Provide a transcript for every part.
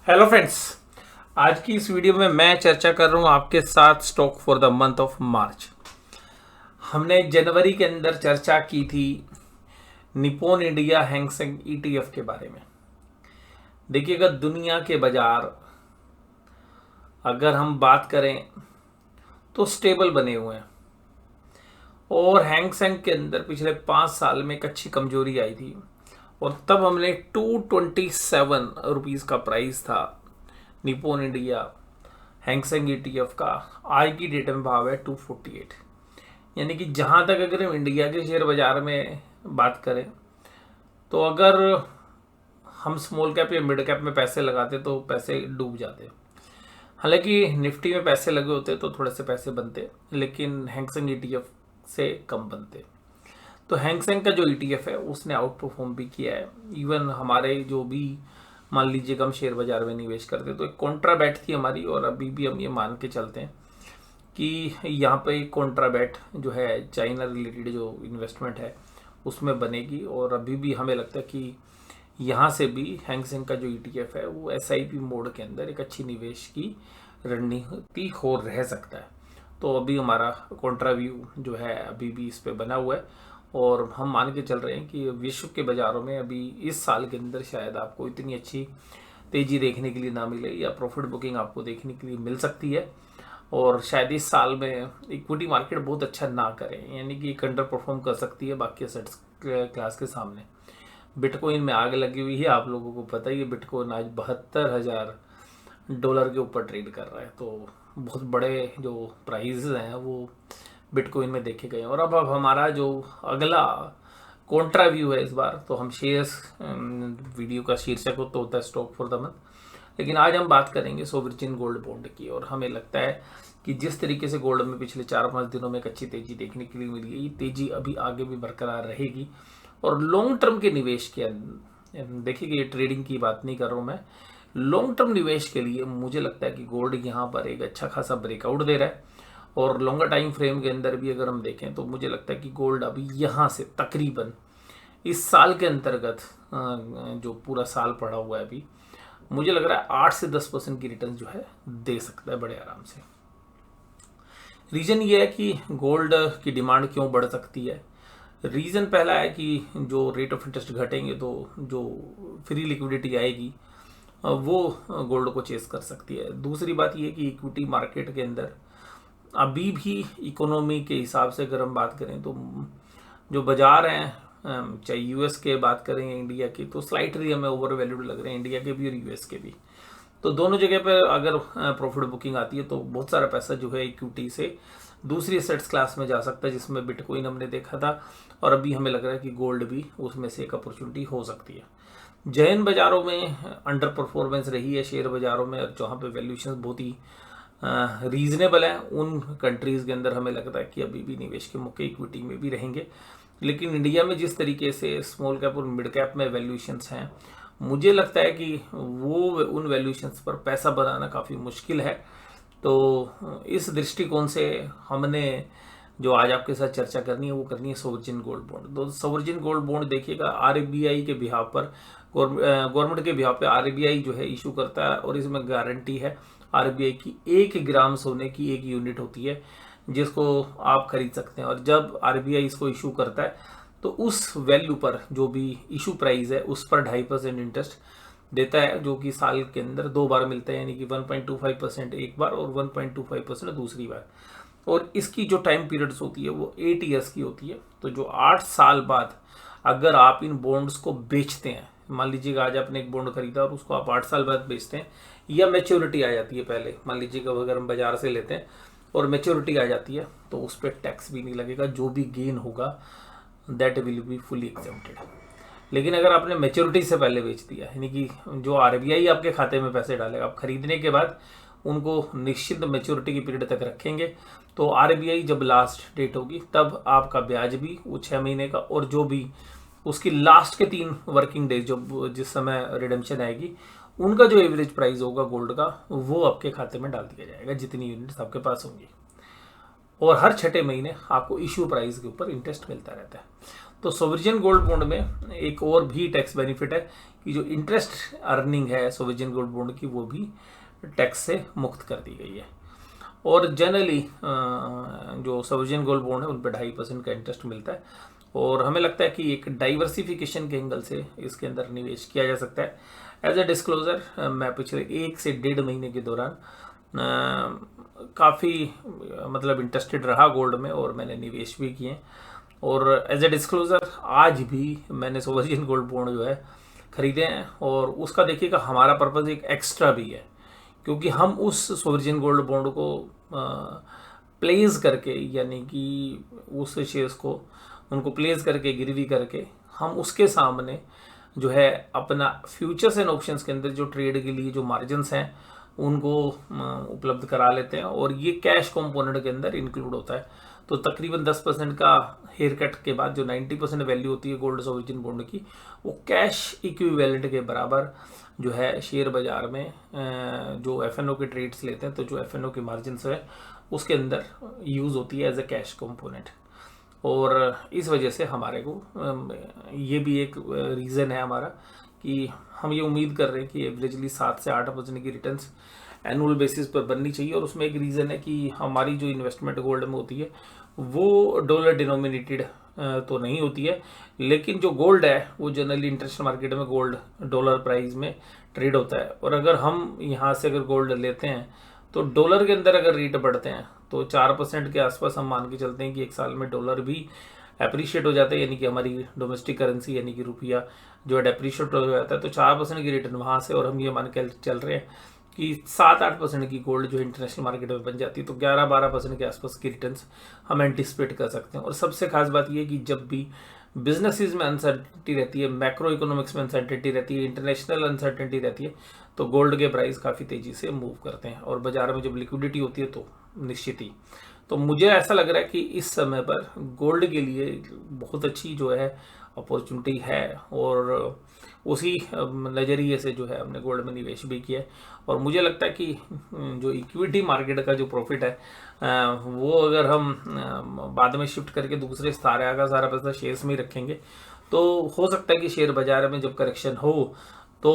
Hello friends. आज की इस वीडियो में मैं चर्चा कर रहा हूं आपके साथ stock for the month of March. हमने जनवरी के अंदर चर्चा की थी निप्पॉन इंडिया हैंगसेंग ईटीएफ के बारे में। देखिएगा, दुनिया के बाजार अगर हम बात करें तो स्टेबल बने हुए हैं और हैंगसेंग के अंदर पिछले 5 साल में एक अच्छी कमजोरी आई थी और तब हमने 227 रुपीज़ का प्राइस था निप्पॉन इंडिया हैंगसेंग ईटीएफ का। आज की डेट में भाव है 248। यानी कि जहां तक अगर हम इंडिया के शेयर बाजार में बात करें तो अगर हम स्मॉल कैप या मिड कैप में पैसे लगाते तो पैसे डूब जाते। हालांकि निफ्टी में पैसे लगे होते तो थोड़े से पैसे बनते, लेकिन हैंगसेंग ईटीएफ से कम बनते। तो हैंगसेंग का जो ईटीएफ है उसने आउट परफॉर्म भी किया है। इवन हमारे जो भी मान लीजिए हम शेयर बाजार में निवेश करते तो एक कॉन्ट्रा बैट थी हमारी, और अभी भी हम ये मान के चलते हैं कि यहाँ पे एक कॉन्ट्रा बैट जो है चाइना रिलेटेड जो इन्वेस्टमेंट है उसमें बनेगी। और अभी भी हमें लगता है कि यहाँ से भी हैंगसेंग का जो ईटीएफ है वो एसआईपी मोड के अंदर एक अच्छी निवेश की रणनीति हो रह सकता है। तो अभी हमारा कॉन्ट्रा व्यू जो है अभी भी इस पे बना हुआ है और हम मान के चल रहे हैं कि विश्व के बाज़ारों में अभी इस साल के अंदर शायद आपको इतनी अच्छी तेज़ी देखने के लिए ना मिले या प्रॉफिट बुकिंग आपको देखने के लिए मिल सकती है। और शायद इस साल में इक्विटी मार्केट बहुत अच्छा ना करे, यानी कि एक अंडर परफॉर्म कर सकती है बाकी एसेट्स क्लास के सामने। बिटकॉइन में आग लगी हुई है, आप लोगों को पता ही है। बिटकॉइन आज $72,000 के ऊपर ट्रेड कर रहा है, तो बहुत बड़े जो प्राइजेज हैं वो बिटकॉइन में देखे गए हैं। और अब हमारा जो अगला कॉन्ट्रा व्यू है इस बार, तो हम शेयर्स वीडियो का शीर्षक तो होता है स्टॉक फॉर द मंथ, लेकिन आज हम बात करेंगे सोवरिन गोल्ड बॉन्ड की। और हमें लगता है कि जिस तरीके से गोल्ड में पिछले 4-5 दिनों में एक अच्छी तेजी देखने के लिए मिली है, ये तेजी अभी आगे भी बरकरार रहेगी। और लॉन्ग टर्म के निवेश के देखिए, ये ट्रेडिंग की बात नहीं कर रहा हूँ मैं, लॉन्ग टर्म निवेश के लिए मुझे लगता है कि गोल्ड यहाँ पर एक अच्छा खासा ब्रेकआउट दे रहा है। और लॉन्गर टाइम फ्रेम के अंदर भी अगर हम देखें तो मुझे लगता है कि गोल्ड अभी यहाँ से तकरीबन इस साल के अंतर्गत जो पूरा साल पड़ा हुआ है अभी, मुझे लग रहा है 8 से 10% की रिटर्न जो है दे सकता है बड़े आराम से। रीज़न ये है कि गोल्ड की डिमांड क्यों बढ़ सकती है। रीज़न पहला है कि जो रेट ऑफ इंटरेस्ट घटेंगे तो जो फ्री लिक्विडिटी आएगी वो गोल्ड को चेस कर सकती है। दूसरी बात ये कि इक्विटी मार्केट के अंदर अभी भी इकोनॉमी के हिसाब से अगर हम बात करें तो जो बाजार हैं, चाहे यूएस के बात करें या इंडिया की, तो स्लाइटली हमें ओवर वैल्यूड लग रहे हैं, इंडिया के भी और यूएस के भी। तो दोनों जगह पर अगर प्रॉफिट बुकिंग आती है तो बहुत सारा पैसा जो है इक्विटी से दूसरी एसेट्स क्लास में जा सकता है, जिसमें बिटकॉइन हमने देखा था। और अभी हमें लग रहा है कि गोल्ड भी उसमें से एक अपॉर्चुनिटी हो सकती है। जैन बाजारों में अंडर परफॉर्मेंस रही है शेयर बाजारों में, और जहाँ पे वैल्यूशन बहुत ही रीजनेबल है, उन कंट्रीज़ के अंदर हमें लगता है कि अभी भी निवेश के मौके इक्विटी में भी रहेंगे। लेकिन इंडिया में जिस तरीके से स्मॉल कैप और मिड कैप में वैल्यूशंस हैं, मुझे लगता है कि वो उन वैल्यूशंस पर पैसा बनाना काफ़ी मुश्किल है। तो इस दृष्टिकोण से हमने जो आज आपके साथ चर्चा करनी है वो करनी है सोवरिन गोल्ड बॉन्ड। तो सोवरिन गोल्ड बॉन्ड देखिएगा, आरबीआई के बिहाफ पर, गवर्नमेंट के बिहाफ पे आरबीआई जो है इशू करता है, और इसमें गारंटी है आरबीआई की 1 ग्राम सोने की 1 यूनिट होती है जिसको आप खरीद सकते हैं। और जब आरबीआई इसको इशू करता है तो उस वैल्यू पर जो भी इशू प्राइस है उस पर 2.5% इंटरेस्ट देता है, जो कि साल के अंदर 2 बार मिलता है, यानी कि 1.25% एक बार और 1.25% दूसरी बार। और इसकी जो टाइम पीरियड्स होती है वो 8 ईयर्स की होती है। तो जो 8 साल बाद अगर आप इन बॉन्ड्स को बेचते हैं, मान लीजिएगा आज आपने एक बॉन्ड खरीदा और उसको आप 8 साल बाद बेचते हैं, या मैच्योरिटी आ जाती है पहले, मान लीजिएगा अगर हम बाजार से लेते हैं और मैच्योरिटी आ जाती है, तो उस पर टैक्स भी नहीं लगेगा। जो भी गेन होगा that will be fully exempted. लेकिन अगर आपने मैच्योरिटी से पहले बेच दिया, यानी कि जो आरबीआई आपके खाते में पैसे डालेगा, आप खरीदने के बाद उनको निश्चित मैच्योरिटी की पीरियड तक रखेंगे, तो आरबीआई जब लास्ट डेट होगी तब आपका ब्याज भी वो 6 महीने का, और जो भी उसकी लास्ट के 3 वर्किंग डेज जो जिस समय रिडेम्पशन आएगी, उनका जो एवरेज प्राइस होगा गोल्ड का वो आपके खाते में डाल दिया जाएगा, जितनी यूनिट्स आपके पास होंगी। और हर 6 महीने आपको इश्यू प्राइस के ऊपर इंटरेस्ट मिलता रहता है। तो सोवरिजन गोल्ड बॉन्ड में एक और भी टैक्स बेनिफिट है कि जो इंटरेस्ट अर्निंग है सोवरिजन गोल्ड बॉन्ड की वो भी टैक्स से मुक्त कर दी गई है। और जनरली जो सोवरिजन गोल्ड बॉन्ड है उन पर 2.5% का इंटरेस्ट मिलता है, और हमें लगता है कि एक डाइवर्सिफिकेशन के एंगल से इसके अंदर निवेश किया जा सकता है। एज अ डिस्क्लोजर, मैं पिछले 1 से 1.5 महीने के दौरान काफ़ी मतलब इंटरेस्टेड रहा गोल्ड में, और मैंने निवेश भी किए। और एज अ डिस्क्लोजर आज भी मैंने सोवरिजन गोल्ड बॉन्ड जो है खरीदे हैं, और उसका देखिएगा हमारा पर्पज़ एक एक्स्ट्रा भी है, क्योंकि हम उस सोवरिजन गोल्ड बॉन्ड को प्लेस करके, यानी कि उस शेयर्स को उनको प्लेस करके गिरवी करके हम उसके सामने जो है अपना फ्यूचर्स एंड ऑप्शंस के अंदर जो ट्रेड के लिए जो मार्जिन्स हैं उनको उपलब्ध करा लेते हैं, और ये कैश कंपोनेंट के अंदर इंक्लूड होता है। तो तकरीबन 10% का हेयर कट के बाद जो 90% वैल्यू होती है गोल्ड सोवरिजन बॉन्ड की, वो कैश इक्विवेलेंट के बराबर जो है शेयर बाजार में जो एफएनओ के ट्रेड्स लेते हैं, तो जो एफएनओ की मार्जिन्स है उसके अंदर यूज़ होती है एज अ कैश कंपोनेंट। और इस वजह से हमारे को ये भी एक रीज़न है हमारा कि हम ये उम्मीद कर रहे हैं कि एवरेजली 7 से 8% की रिटर्न्स एनुअल बेसिस पर बननी चाहिए। और उसमें एक रीज़न है कि हमारी जो इन्वेस्टमेंट गोल्ड में होती है वो डॉलर डिनोमिनेटेड तो नहीं होती है, लेकिन जो गोल्ड है वो जनरली इंटरनेशनल मार्केट में गोल्ड डॉलर प्राइस में ट्रेड होता है। और अगर हम यहाँ से अगर गोल्ड लेते हैं तो डॉलर के अंदर अगर रेट बढ़ते हैं तो 4% के आसपास हम मान के चलते हैं कि 1 साल में डॉलर भी अप्रिशिएट हो जाता है, यानी कि हमारी डोमेस्टिक करेंसी यानी कि रुपया जो है डेप्रिशिएट हो जाता है। तो 4% की रिटर्न वहाँ से, और हम ये मान के चल रहे हैं कि 7-8% की गोल्ड जो इंटरनेशनल मार्केट में बन जाती है, तो 11-12% के आसपास की रिटर्न्स हम एंटिसिपेट कर सकते हैं। और सबसे खास बात यह है कि जब भी बिजनेसेस में अनसर्टेनिटी रहती है, मैक्रो इकोनॉमिक्स में अनसर्टेनिटी रहती है, इंटरनेशनल अनसर्टेनिटी रहती है, तो गोल्ड के प्राइस काफ़ी तेज़ी से मूव करते हैं। और बाजार में जब लिक्विडिटी होती है तो निश्चित ही, तो मुझे ऐसा लग रहा है कि इस समय पर गोल्ड के लिए बहुत अच्छी जो है अपॉर्चुनिटी है, और उसी नज़रिए से जो है हमने गोल्ड में निवेश भी किया है। और मुझे लगता है कि जो इक्विटी मार्केट का जो प्रॉफिट है वो अगर हम बाद में शिफ्ट करके दूसरे सारा पैसा शेयर्स में ही रखेंगे, तो हो सकता है कि शेयर बाजार में जब करेक्शन हो तो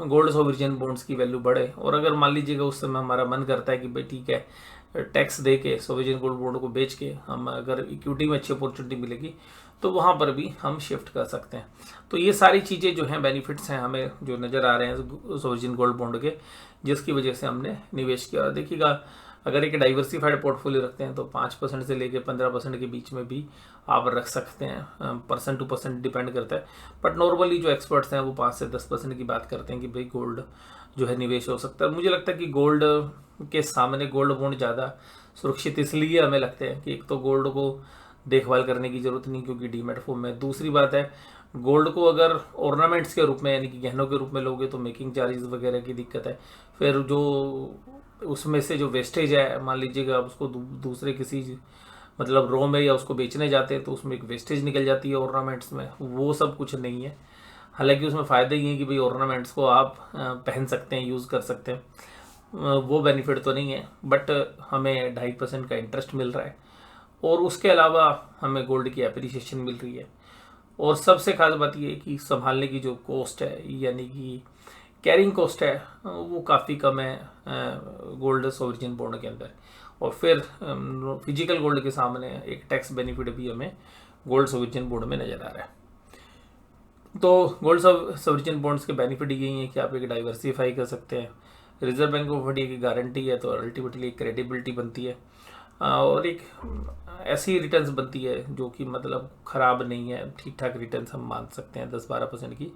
गोल्ड सोवरिजन बॉन्ड्स की वैल्यू बढ़े। और अगर मान लीजिएगा उस समय हमारा मन करता है कि भाई ठीक है, टैक्स दे के सोवरिजन गोल्ड बॉन्ड को बेच के हम अगर इक्विटी में अच्छी अपॉर्चुनिटी मिलेगी तो वहाँ पर भी हम शिफ्ट कर सकते हैं। तो ये सारी चीज़ें जो हैं बेनिफिट्स हैं हमें जो नज़र आ रहे हैं सोवरिजन गोल्ड बॉन्ड के, जिसकी वजह से हमने निवेश किया। देखिएगा अगर एक डाइवर्सिफाइड पोर्टफोलियो रखते हैं तो 5% से लेकर 15% के बीच में भी आप रख सकते हैं, परसेंट टू परसेंट डिपेंड करता है। बट नॉर्मली जो एक्सपर्ट्स हैं वो 5 से 10% की बात करते हैं कि भाई गोल्ड जो है निवेश हो सकता है। मुझे लगता है कि गोल्ड के सामने गोल्ड बॉन्ड ज़्यादा सुरक्षित इसलिए हमें लगते हैं कि एक तो गोल्ड को देखभाल करने की ज़रूरत नहीं क्योंकि डीमैट फॉर्म में, दूसरी बात है गोल्ड को अगर ऑर्नामेंट्स के रूप में यानी कि गहनों के रूप में लोगे तो मेकिंग चार्जेस वगैरह की दिक्कत है। फिर जो उसमें से जो वेस्टेज है, मान लीजिएगा आप उसको दूसरे किसी मतलब रॉ में या उसको बेचने जाते हैं तो उसमें एक वेस्टेज निकल जाती है ऑर्नामेंट्स में, वो सब कुछ नहीं है। हालांकि उसमें फ़ायदा ही है कि भाई ऑर्नामेंट्स को आप पहन सकते हैं, यूज़ कर सकते हैं, वो बेनिफिट तो नहीं है, बट हमें 2.5% का इंटरेस्ट मिल रहा है और उसके अलावा हमें गोल्ड की एप्रिसिएशन मिल रही है। और सबसे खास बात ये है कि संभालने की जो कॉस्ट है यानी कि कैरिंग कॉस्ट है वो काफ़ी कम है गोल्ड सोवरिजन बॉन्ड के अंदर। और फिर फिजिकल गोल्ड के सामने एक टैक्स बेनिफिट भी हमें गोल्ड सोवरिजन बॉन्ड में नज़र आ रहा है। तो गोल्ड सोवरिजन बॉन्ड्स के बेनिफिट यही है कि आप एक डाइवर्सिफाई कर सकते हैं, रिजर्व बैंक ऑफ इंडिया की गारंटी है तो अल्टीमेटली एक क्रेडिबिलिटी बनती है और एक ऐसी रिटर्न्स बनती है जो कि मतलब ख़राब नहीं है, ठीक ठाक रिटर्न्स हम मान सकते हैं 10-12% की।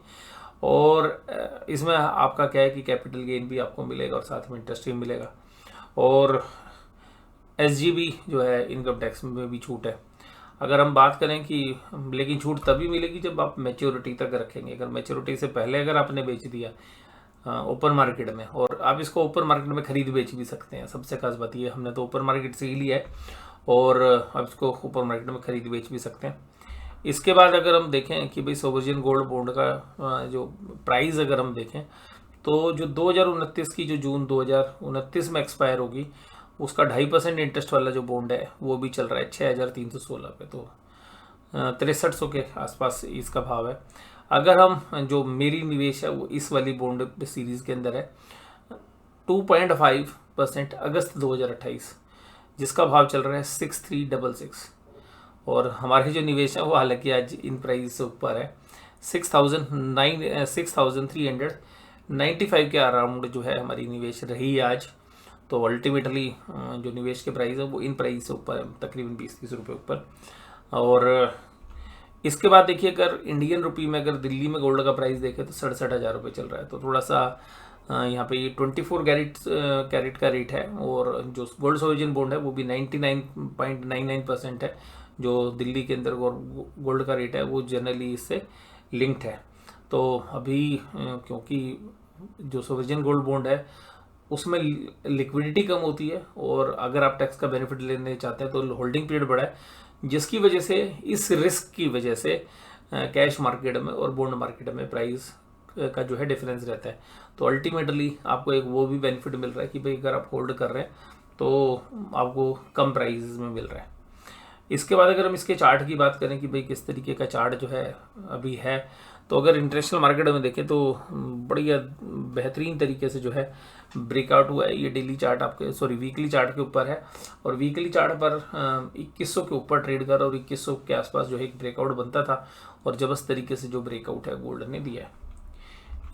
और इसमें आपका क्या है कि कैपिटल गेन भी आपको मिलेगा और साथ में इंटरेस्ट भी मिलेगा। और एसजीबी जो है इनकम टैक्स में भी छूट है। अगर हम बात करें कि लेकिन छूट तभी मिलेगी जब आप मैच्योरिटी तक रखेंगे। अगर मैच्योरिटी से पहले अगर आपने बेच दिया ओपन मार्केट में, और आप इसको ओपन मार्केट में खरीद बेच भी सकते हैं, सबसे खास बात ये हमने तो ओपन मार्केट से ही लिया है और आप इसको ओपन मार्केट में खरीद बेच भी सकते हैं। इसके बाद अगर हम देखें कि भाई सोवरिजन गोल्ड बॉन्ड का जो प्राइस अगर हम देखें तो जो 2029 की जो जून 2029 में एक्सपायर होगी उसका 2.5% इंटरेस्ट वाला जो बॉन्ड है वो भी चल रहा है 6,316 पे। तो 6300 के आसपास इसका भाव है। अगर हम जो मेरी निवेश है वो इस वाली बॉन्ड सीरीज के अंदर है 2.5% अगस्त 2028, जिसका भाव चल रहा है 6366। और हमारे जो निवेश है वो हालांकि आज इन प्राइस से ऊपर है 6395 के अराउंड जो है हमारी निवेश रही आज। तो अल्टीमेटली जो निवेश के प्राइस है वो इन प्राइस से ऊपर है, तकरीबन 20-30 रुपये ऊपर। और इसके बाद देखिए अगर इंडियन रुपी में अगर दिल्ली में गोल्ड का प्राइस देखें तो 67,000 रुपये चल रहा है। तो थोड़ा सा यहाँ पे ये 24 कैरेट का रेट है और जो गोल्ड सोवरेन बॉन्ड है वो भी 99.99% है। जो दिल्ली के अंदर गोल्ड का रेट है वो जनरली इससे लिंक्ड है। तो अभी क्योंकि जो सोवरेन गोल्ड बॉन्ड है उसमें लिक्विडिटी कम होती है और अगर आप टैक्स का बेनिफिट लेने चाहते हैं तो होल्डिंग पीरियड बड़ा है, जिसकी वजह से इस रिस्क की वजह से कैश मार्केट में और बॉन्ड मार्केट में प्राइस का जो है डिफरेंस रहता है। तो अल्टीमेटली आपको एक वो भी बेनिफिट मिल रहा है कि भाई अगर आप होल्ड कर रहे हैं तो आपको कम प्राइस में मिल रहा है। इसके बाद अगर हम इसके चार्ट की बात करें कि भाई किस तरीके का चार्ट जो है अभी है, तो अगर इंटरनेशनल मार्केट में देखें तो बढ़िया बेहतरीन तरीके से जो है ब्रेकआउट हुआ है। ये डेली चार्ट आपके वीकली चार्ट के ऊपर है और वीकली चार्ट पर 2100 के ऊपर ट्रेड कर और 2100 के आसपास जो है एक ब्रेकआउट बनता था और जबरदस्त तरीके से जो ब्रेकआउट है गोल्ड ने दिया है।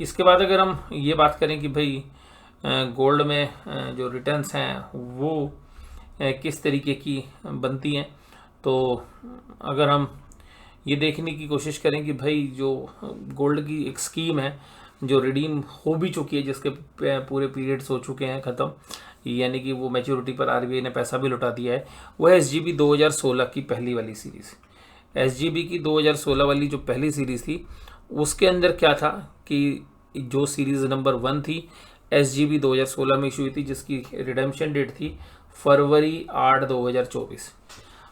इसके बाद अगर हम ये बात करें कि भाई गोल्ड में जो रिटर्न्स हैं वो किस तरीके की बनती हैं, तो अगर हम ये देखने की कोशिश करें कि भाई जो गोल्ड की एक स्कीम है जो रिडीम हो भी चुकी है, जिसके पूरे पीरियड्स हो चुके हैं ख़त्म, यानी कि वो मैच्योरिटी पर आरबीआई ने पैसा भी लौटा दिया है, वह एसजीबी 2016 की पहली वाली सीरीज़। एसजीबी की 2016 वाली जो पहली सीरीज़ थी उसके अंदर क्या था कि जो सीरीज़ नंबर 1 थी एसजीबी 2016 में इशू हुई थी, जिसकी रिडेम्पशन डेट थी फरवरी 8, 2024।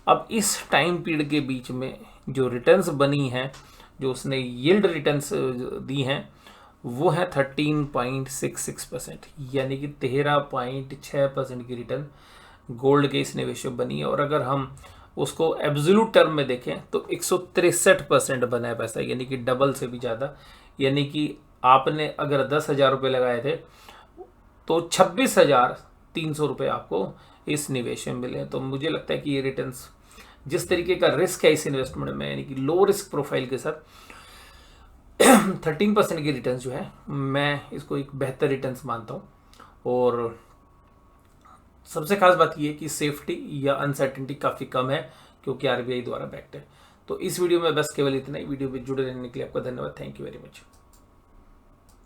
अब इस टाइम पीरियड के बीच में जो रिटर्न्स बनी हैं, जो उसने यील्ड रिटर्न्स दी हैं, वो है 13.66%, यानी कि 13.6% की रिटर्न गोल्ड के इस निवेश में बनी है। और अगर हम उसको एब्सोल्यूट टर्म में देखें तो 163% बना है पैसा, यानी कि डबल से भी ज़्यादा। यानी कि आपने अगर 10,000 रुपये लगाए थे तो 26,300 रुपये आपको इस निवेश में मिले। तो मुझे लगता है कि ये रिटर्न्स जिस तरीके का रिस्क है इस इन्वेस्टमेंट में, यानी कि लो रिस्क प्रोफाइल के साथ 13% की रिटर्न्स जो है मैं इसको एक बेहतर रिटर्न्स मानता हूँ। और सबसे खास बात यह है कि सेफ्टी या अनसर्टेनिटी काफ़ी कम है क्योंकि आरबीआई द्वारा बैक्ड है। तो इस वीडियो में बस केवल इतना ही। वीडियो में जुड़े रहने के लिए आपका धन्यवाद। Thank you very much.